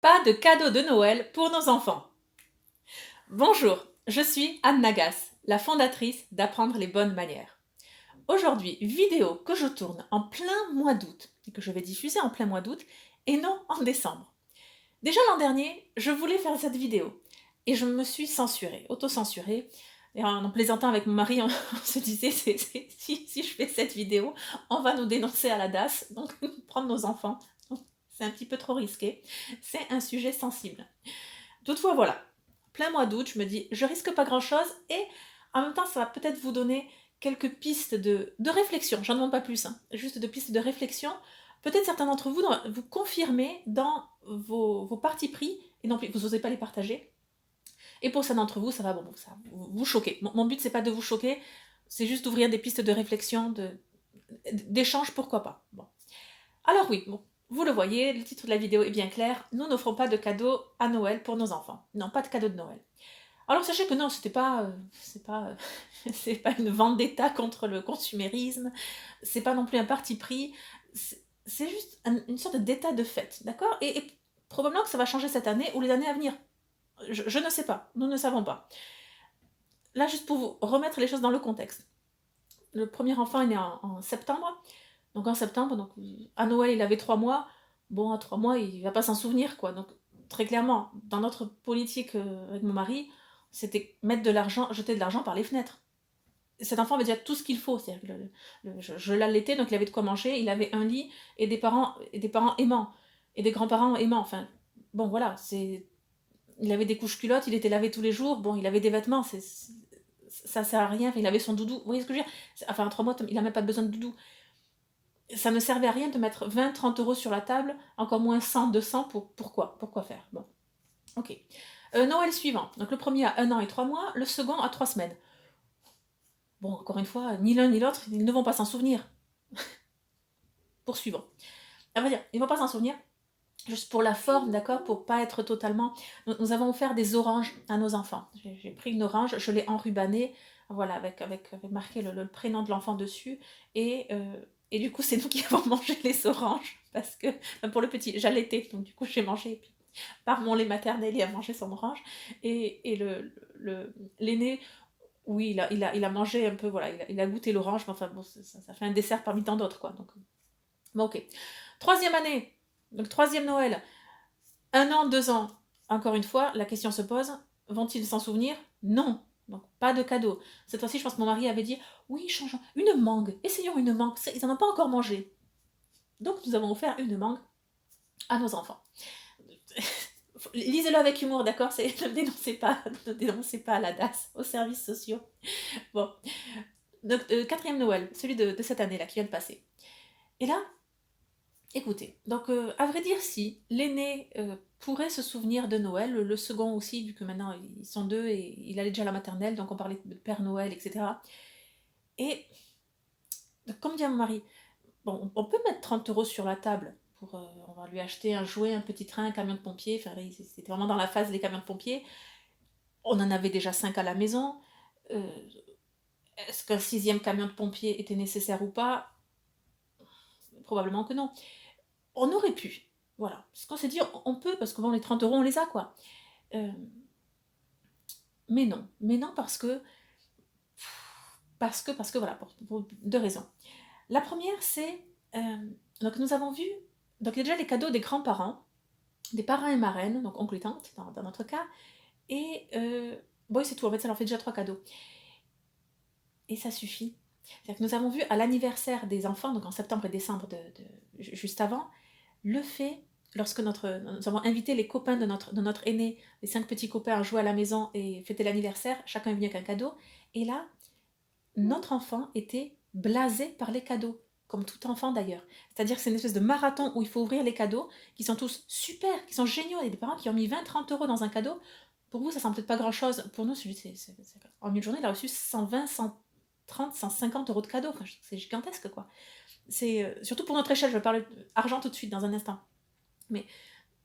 Pas de cadeau de Noël pour nos enfants. Bonjour, je suis Anne Nagas, la fondatrice d'Apprendre les bonnes manières. Aujourd'hui, vidéo que je tourne en plein mois d'août et que je vais diffuser en plein mois d'août et non en décembre. Déjà l'an dernier, je voulais faire cette vidéo et je me suis censurée, auto-censurée. Et en plaisantant avec mon mari, on se disait si je fais cette vidéo, on va nous dénoncer à la DAS, donc prendre nos enfants. C'est un petit peu trop risqué. C'est un sujet sensible. Toutefois, voilà, plein mois d'août, je me dis, je risque pas grand-chose et en même temps, ça va peut-être vous donner quelques pistes de réflexion. J'en demande pas plus, hein, juste de pistes de réflexion. Peut-être certains d'entre vous vous confirmer dans vos partis pris et non plus, vous n'osez pas les partager. Et pour certains d'entre vous, ça va ça vous choquer. Mon but, c'est pas de vous choquer, c'est juste d'ouvrir des pistes de réflexion, d'échange, pourquoi pas. Bon. Alors oui, bon, vous le voyez, le titre de la vidéo est bien clair. Nous n'offrons pas de cadeaux à Noël pour nos enfants. Non, pas de cadeaux de Noël. Alors sachez que non, c'est pas une vendetta contre le consumérisme. C'est pas non plus un parti pris. C'est juste une sorte d'état de fait, d'accord, et probablement que ça va changer cette année ou les années à venir. Je ne sais pas. Nous ne savons pas. Là, juste pour vous remettre les choses dans le contexte. Le premier enfant est né en septembre. Donc en septembre, donc, à Noël, il avait 3 mois. Bon, à 3 mois, il va pas s'en souvenir, quoi. Donc très clairement, dans notre politique avec mon mari, c'était mettre de l'argent, jeter de l'argent par les fenêtres. Cet enfant avait déjà tout ce qu'il faut. C'est-à-dire que je l'allaitais, donc il avait de quoi manger, il avait un lit et des parents aimants et des grands-parents aimants. Enfin, bon voilà, il avait des couches culottes, il était lavé tous les jours. Bon, il avait des vêtements. Ça sert à rien. Enfin, il avait son doudou. Vous voyez ce que je veux dire? Enfin, à 3 mois, il n'a même pas besoin de doudou. Ça ne servait à rien de mettre 20, 30 euros sur la table, encore moins 100, 200, pourquoi faire? Bon, ok. Noël suivant, donc le premier a 1 an et 3 mois, le second a 3 semaines. Bon, encore une fois, ni l'un ni l'autre, ils ne vont pas s'en souvenir. Poursuivons. À vrai dire, ils ne vont pas s'en souvenir, juste pour la forme, d'accord, pour pas être totalement... Nous avons offert des oranges à nos enfants. J'ai pris une orange, je l'ai enrubannée, voilà, avec marqué le prénom de l'enfant dessus, et du coup, c'est nous qui avons mangé les oranges, parce que, enfin, pour le petit, j'allaitais, donc du coup, j'ai mangé, et puis, par mon lait maternel, il a mangé son orange, et l'aîné, oui, il a mangé un peu, voilà, il a goûté l'orange, mais enfin, bon, ça fait un dessert parmi tant d'autres, quoi, donc, bon, ok. Troisième année, donc troisième Noël, 1 an, 2 ans, encore une fois, la question se pose, vont-ils s'en souvenir? Non. Donc, pas de cadeau. Cette fois-ci, je pense que mon mari avait dit, oui, changeons, une mangue, essayons une mangue, ils n'en ont pas encore mangé. Donc, nous avons offert une mangue à nos enfants. Lisez-le avec humour, d'accord? Ne dénoncez pas à la DAS, aux services sociaux. Bon. Donc, quatrième Noël, celui de cette année-là, qui vient de passer. Et là, écoutez, donc à vrai dire, si l'aîné pourrait se souvenir de Noël, le second aussi, vu que maintenant ils sont deux et il allait déjà à la maternelle, donc on parlait de Père Noël, etc. Et comme dit mon mari, bon, on peut mettre 30 euros sur la table pour, on va lui acheter un jouet, un petit train, un camion de pompiers. Enfin, c'était vraiment dans la phase des camions de pompiers. On en avait déjà 5 à la maison. Euh, Est-ce qu'un sixième camion de pompiers était nécessaire ou pas? Probablement que non. On aurait pu. Voilà. Ce qu'on s'est dit, on peut, parce que bon, les 30 euros, on les a, quoi. Euh, mais non. Mais non, parce que voilà, pour 2 raisons. La première, c'est, donc nous avons vu, donc il y a déjà les cadeaux des grands-parents, des parrains et marraines, donc oncle et tante, dans notre cas, et, bon, c'est tout, en fait, ça leur fait déjà 3 cadeaux. Et ça suffit. C'est-à-dire que nous avons vu à l'anniversaire des enfants, donc en septembre et décembre, juste avant, le fait, lorsque nous avons invité les copains de notre aîné, les 5 petits copains, à jouer à la maison et fêter l'anniversaire, chacun est venu avec un cadeau, et là, notre enfant était blasé par les cadeaux, comme tout enfant d'ailleurs. C'est-à-dire que c'est une espèce de marathon où il faut ouvrir les cadeaux, qui sont tous super, qui sont géniaux. Il y a des parents qui ont mis 20-30 euros dans un cadeau. Pour vous, ça semble peut-être pas grand-chose. Pour nous, en une journée, il a reçu 120, 130, 150 euros de cadeaux. Enfin, c'est gigantesque, quoi. C'est surtout pour notre échelle. Je vais parler argent tout de suite, dans un instant. Mais,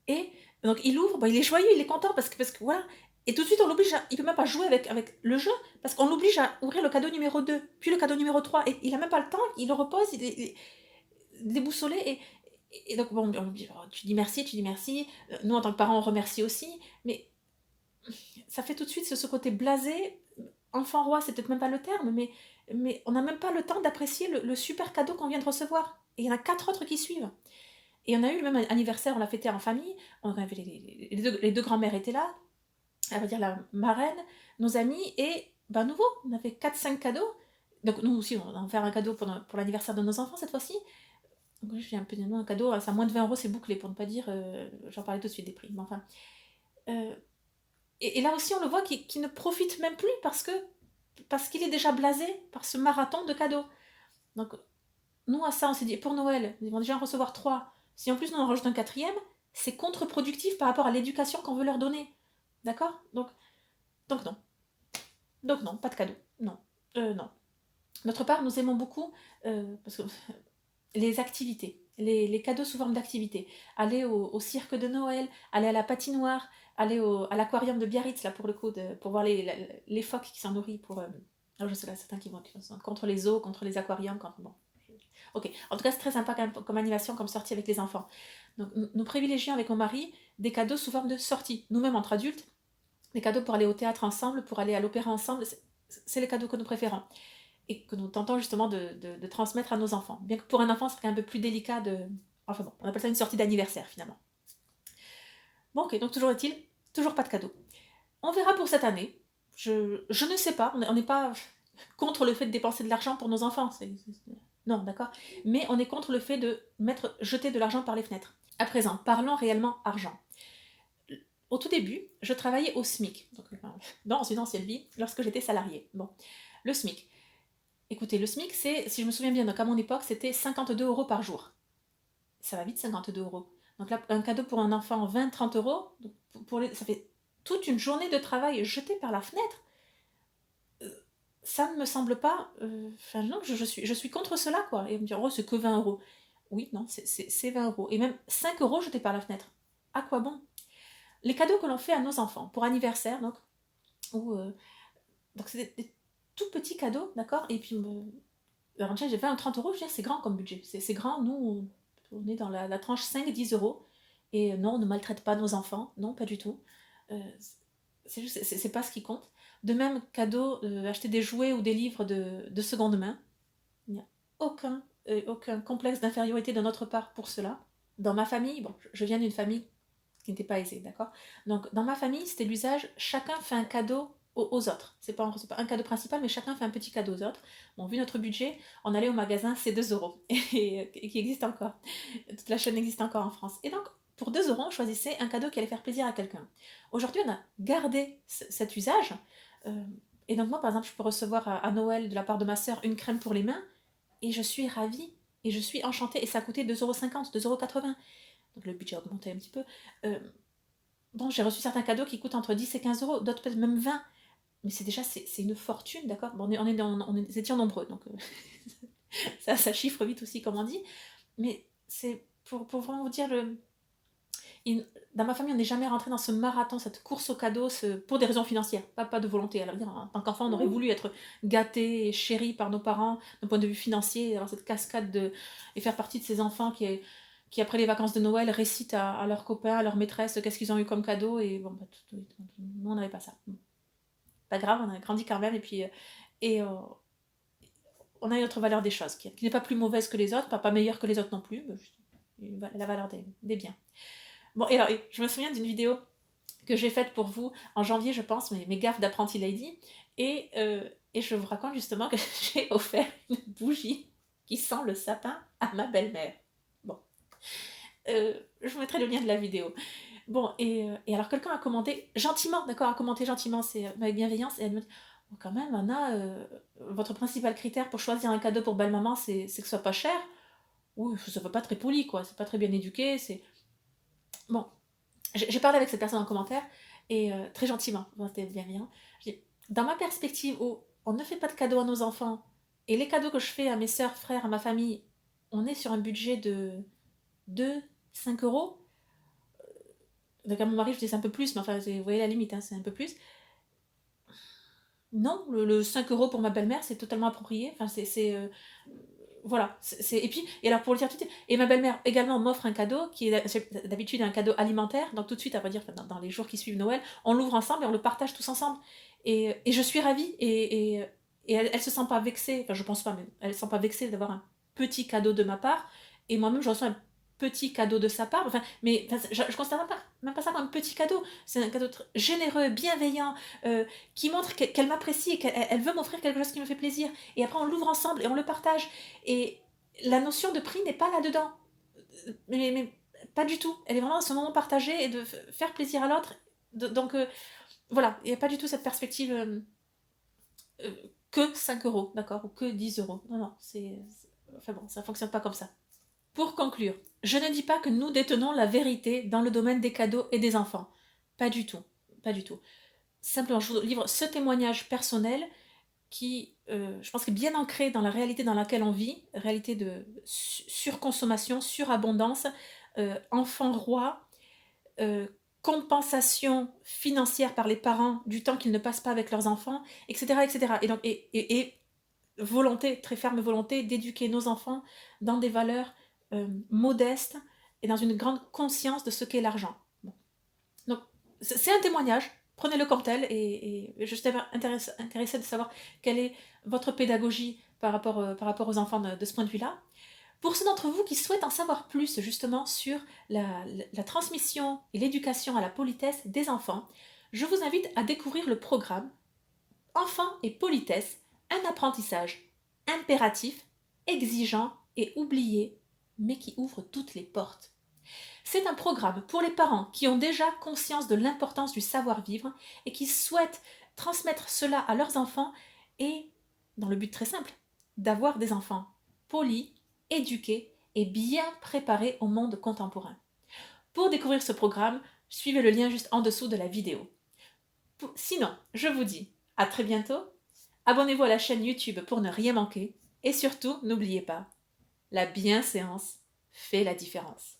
et donc, il ouvre, il est joyeux, il est content, parce que voilà. Et tout de suite, on l'oblige il peut même pas jouer avec le jeu, parce qu'on l'oblige à ouvrir le cadeau numéro 2, puis le cadeau numéro 3, et il a même pas le temps, il le repose, il est déboussolé, Et donc, bon, tu dis merci. Nous, en tant que parents, on remercie aussi, mais ça fait tout de suite ce côté blasé. Enfant roi, c'est peut-être même pas le terme, mais on n'a même pas le temps d'apprécier le super cadeau qu'on vient de recevoir. Et il y en a 4 autres qui suivent. Et on a eu le même anniversaire, on l'a fêté en famille. On avait les deux grands-mères étaient là, elle va dire la marraine, nos amis, et ben nouveau, on avait 4 5 cadeaux. Donc nous aussi, on va faire un cadeau pour l'anniversaire de nos enfants cette fois-ci. Donc je fais un peu un cadeau, c'est à moins de 20 euros, c'est bouclé, pour ne pas dire, j'en parlais tout de suite des prix. Mais enfin, euh, et là aussi, on le voit qui ne profite même plus parce qu'il est déjà blasé par ce marathon de cadeaux. Donc nous, à ça, on s'est dit, pour Noël, ils vont déjà en recevoir 3. Si en plus nous en rajoutons un 4e, c'est contre-productif par rapport à l'éducation qu'on veut leur donner. D'accord, donc non. Donc non, pas de cadeau. Non. Non. D'autre part, nous aimons beaucoup parce que les activités, les cadeaux sous forme d'activités. Aller au cirque de Noël, aller à la patinoire, aller à l'aquarium de Biarritz, là, pour le coup, pour voir les phoques qui s'en nourrissent. Je sais là, certains qui vont contre les zoos, contre les aquariums. Bon. Ok, en tout cas, c'est très sympa comme animation, comme sortie avec les enfants. Donc, nous privilégions avec mon mari des cadeaux sous forme de sortie. Nous-mêmes, entre adultes, des cadeaux pour aller au théâtre ensemble, pour aller à l'opéra ensemble, c'est les cadeaux que nous préférons et que nous tentons justement de transmettre à nos enfants. Bien que pour un enfant, ce serait un peu plus délicat de... Enfin bon, on appelle ça une sortie d'anniversaire finalement. Bon, ok, donc toujours est-il, toujours pas de cadeau. On verra pour cette année. Je ne sais pas, on n'est pas contre le fait de dépenser de l'argent pour nos enfants. Non, d'accord. Mais on est contre le fait de jeter de l'argent par les fenêtres. À présent, parlons réellement argent. Au tout début, je travaillais au SMIC, donc, dans une ancienne vie, lorsque j'étais salariée. Bon, le SMIC. Écoutez, le SMIC, si je me souviens bien, donc à mon époque, c'était 52 euros par jour. Ça va vite, 52 euros. Donc là, un cadeau pour un enfant, 20-30 euros, ça fait toute une journée de travail jetée par la fenêtre. Ça ne me semble pas... Enfin non, je suis contre cela, quoi. Et me dire, oh, c'est que 20 euros. Oui, non, c'est 20 euros. Et même 5 euros jetés par la fenêtre. À quoi bon? Les cadeaux que l'on fait à nos enfants, pour anniversaire, donc, donc c'est des tout petits cadeaux, d'accord? Et puis, alors déjà, j'ai 20 ou 30 euros, je veux dire, c'est grand comme budget. C'est grand, nous, on est dans la tranche 5-10 euros. Et non, on ne maltraite pas nos enfants, non, pas du tout. C'est juste, c'est pas ce qui compte. De même, cadeau, acheter des jouets ou des livres de seconde main. Il n'y a aucun complexe d'infériorité de notre part pour cela. Dans ma famille, bon, je viens d'une famille qui n'était pas aisée, d'accord? Donc, dans ma famille, c'était l'usage, chacun fait un cadeau aux autres. C'est pas un cadeau principal, mais chacun fait un petit cadeau aux autres. Bon, vu notre budget, on allait au magasin, c'est 2 euros, et qui existe encore. Toute la chaîne existe encore en France. Et donc, pour 2 euros, on choisissait un cadeau qui allait faire plaisir à quelqu'un. Aujourd'hui, on a gardé cet usage. Et donc, moi, par exemple, je peux recevoir à Noël, de la part de ma sœur, une crème pour les mains, et je suis ravie, et je suis enchantée. Et ça a coûté 2,50 €, 2,80 €. Donc, le budget a augmenté un petit peu. Bon, j'ai reçu certains cadeaux qui coûtent entre 10 et 15 euros, d'autres peut-être même 20. Mais c'est une fortune, d'accord? Bon, on étions nombreux, donc ça chiffre vite aussi, comme on dit. Mais c'est pour vraiment vous dire, dans ma famille, on n'est jamais rentré dans ce marathon, cette course aux cadeaux, pour des raisons financières, pas de volonté. Alors, en tant qu'enfant, on aurait voulu être gâté et chéri par nos parents d'un point de vue financier, avoir cette cascade et faire partie de ces enfants qui après les vacances de Noël, récitent à leurs copains, à leurs maîtresses, qu'est-ce qu'ils ont eu comme cadeau, et bon, nous, on n'avait pas ça. Pas grave, on a grandi quand même, et puis on a une autre valeur des choses, qui n'est pas plus mauvaise que les autres, pas meilleure que les autres non plus, mais juste la valeur des biens. Bon, et alors, je me souviens d'une vidéo que j'ai faite pour vous en janvier, je pense, mes gaffes d'apprenti lady, et je vous raconte justement que j'ai offert une bougie qui sent le sapin à ma belle-mère. Bon. Je vous mettrai le lien de la vidéo. Bon, et alors quelqu'un a commenté gentiment, d'accord, a commenté gentiment, c'est avec bienveillance, et elle me dit, oh, quand même, Anna, votre principal critère pour choisir un cadeau pour belle-maman, c'est que ce soit pas cher. Oui, ça fait pas très poli, quoi, c'est pas très bien éduqué, c'est... Bon, j'ai parlé avec cette personne en commentaire, et très gentiment, c'était bienveillant. Dans ma perspective où on ne fait pas de cadeaux à nos enfants, et les cadeaux que je fais à mes sœurs, frères, à ma famille, on est sur un budget de 2-5 euros. Donc à mon mari, je dis c'est un peu plus, mais enfin, vous voyez la limite, hein, c'est un peu plus. Non, le 5 euros pour ma belle-mère, c'est totalement approprié. Enfin, voilà. Et puis, et alors pour le dire tout de suite, et ma belle-mère également m'offre un cadeau qui est d'habitude un cadeau alimentaire. Donc tout de suite, à vrai dire, dans les jours qui suivent Noël, on l'ouvre ensemble et on le partage tous ensemble. Et je suis ravie. Et elle se sent pas vexée, enfin je pense pas, mais elle se sent pas vexée d'avoir un petit cadeau de ma part. Et moi-même, je reçois un petit cadeau de sa part. Enfin, mais enfin, je considère même pas ça comme un petit cadeau. C'est un cadeau généreux, bienveillant, qui montre qu'elle m'apprécie et qu'elle veut m'offrir quelque chose qui me fait plaisir. Et après, on l'ouvre ensemble et on le partage. Et la notion de prix n'est pas là-dedans. Mais pas du tout. Elle est vraiment à ce moment partagé et de faire plaisir à l'autre. Donc, voilà, il n'y a pas du tout cette perspective euh, que 5 euros, d'accord, ou que 10 euros. Non, non, enfin bon, ça ne fonctionne pas comme ça. Pour conclure, je ne dis pas que nous détenons la vérité dans le domaine des cadeaux et des enfants. Pas du tout. Pas du tout. Simplement, je vous livre ce témoignage personnel qui, je pense, est bien ancré dans la réalité dans laquelle on vit, réalité de surconsommation, surabondance, enfant roi, euh, compensation financière par les parents du temps qu'ils ne passent pas avec leurs enfants, etc. etc. Et, donc, et volonté, très ferme volonté d'éduquer nos enfants dans des valeurs modestes et dans une grande conscience de ce qu'est l'argent. Bon. Donc, c'est un témoignage, prenez-le comme tel, et je suis intéressée de savoir quelle est votre pédagogie par rapport aux enfants de ce point de vue-là. Pour ceux d'entre vous qui souhaitent en savoir plus justement sur la transmission et l'éducation à la politesse des enfants, je vous invite à découvrir le programme Enfants et politesse, un apprentissage impératif, exigeant et oublié, mais qui ouvre toutes les portes. C'est un programme pour les parents qui ont déjà conscience de l'importance du savoir-vivre et qui souhaitent transmettre cela à leurs enfants et, dans le but très simple, d'avoir des enfants polis, éduqués et bien préparés au monde contemporain. Pour découvrir ce programme, suivez le lien juste en dessous de la vidéo. Sinon, je vous dis à très bientôt. Abonnez-vous à la chaîne YouTube pour ne rien manquer. Et surtout, n'oubliez pas, la bienséance fait la différence.